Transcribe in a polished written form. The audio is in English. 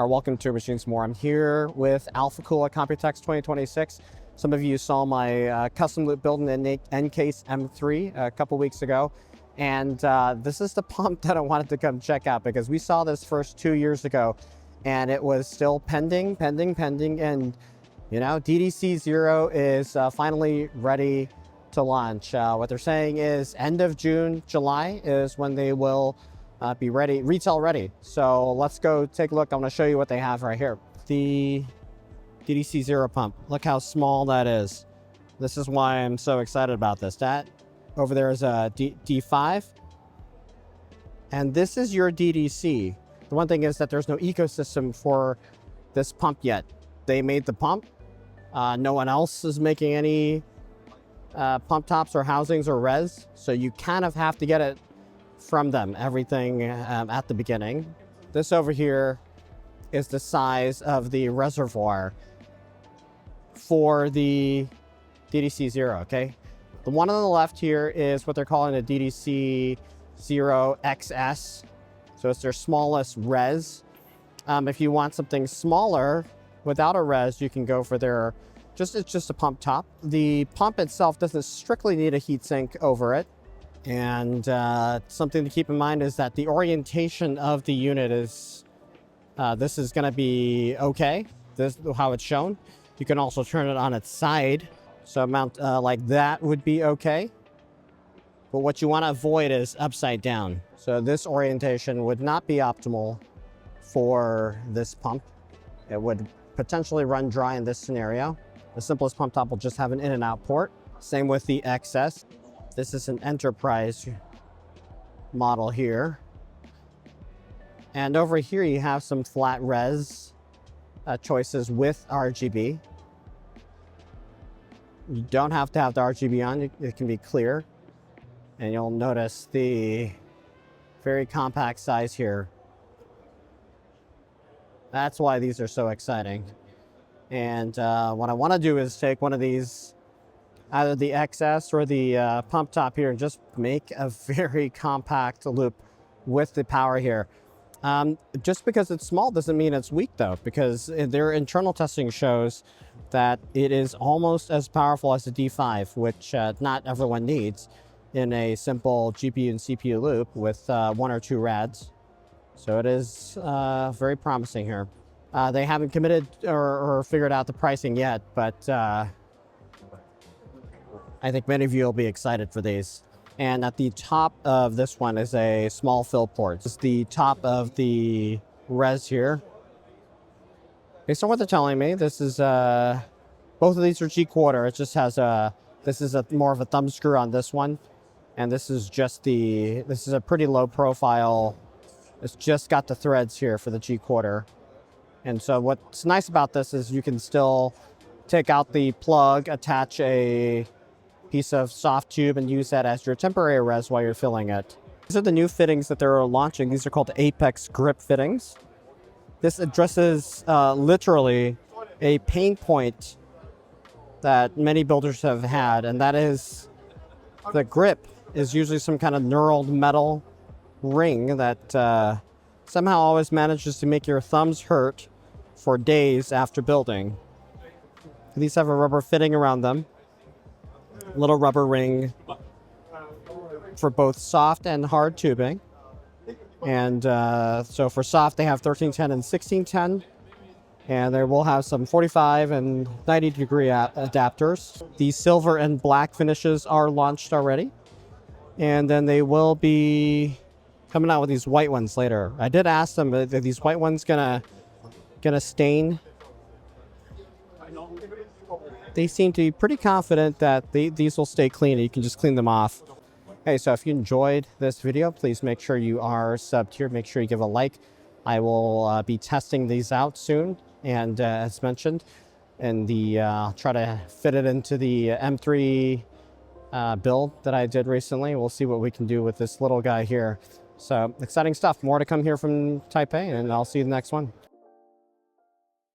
or welcome to Machines More. I'm here with Alphacool at Computex 2026. Some of you saw my custom loop build in N-Case M3 a couple weeks ago. And this is the pump that I wanted to come check out because we saw this first 2 years ago and it was still pending. And you know, DDC Zero is finally ready to launch. What they're saying is end of June, July is when they will be ready, retail ready. So let's go take a look. I'm going to show you what they have right here. The DDC Zero pump. Look how small that is. This is why I'm so excited about this. That over there is a D5. And this is your DDC. The one thing is that there's no ecosystem for this pump yet. They made the pump. No one else is making any pump tops or housings or res. So you kind of have to get it from them, everything at the beginning. This over here is the size of the reservoir for the DDC Zero, okay? The one on the left here is what they're calling a DDC Zero XS. So it's their smallest res. If you want something smaller without a res, you can go for their, it's just a pump top. The pump itself doesn't strictly need a heatsink over it. And something to keep in mind is that the orientation of the unit is, this is gonna be okay. This is how it's shown. You can also turn it on its side. So mount like that would be okay. But what you wanna avoid is upside down. So this orientation would not be optimal for this pump. It would potentially run dry in this scenario. The simplest pump top will just have an in and out port. Same with the XS. This is an enterprise model here. And over here you have some flat res choices with RGB. You don't have to have the RGB on, it can be clear. And you'll notice the very compact size here. That's why these are so exciting. And what I want to do is take one of these, either the XS or the pump top here, and just make a very compact loop with the power here. Just because it's small doesn't mean it's weak though, because their internal testing shows that it is almost as powerful as the D5, which not everyone needs in a simple GPU and CPU loop with 1 or 2 rads. So it is very promising here. They haven't committed or figured out the pricing yet, but I think many of you will be excited for these. And at the top of this one is a small fill port. This is the top of the res here. Based on what they're telling me, this is, both of these are G-quarter. It just has this is more of a thumb screw on this one. And this is just this is a pretty low profile. It's just got the threads here for the G-quarter. And so what's nice about this is you can still take out the plug, attach a piece of soft tube and use that as your temporary res while you're filling it. These are the new fittings that they're launching. These are called Apex grip fittings. This addresses literally a pain point that many builders have had, and that is the grip is usually some kind of knurled metal ring that somehow always manages to make your thumbs hurt for days after building. These have a rubber fitting around them. Little rubber ring for both soft and hard tubing. And so for soft, they have 1310 and 1610. And they will have some 45 and 90 degree adapters. The silver and black finishes are launched already. And then they will be coming out with these white ones later. I did ask them, are these white ones gonna stain? They seem to be pretty confident that these will stay clean. You can just clean them off. Hey, so if you enjoyed this video, please make sure you are subbed here. Make sure you give a like. I will be testing these out soon. And as mentioned, and try to fit it into the M3 build that I did recently. We'll see what we can do with this little guy here. So exciting stuff. More to come here from Taipei, and I'll see you in the next one.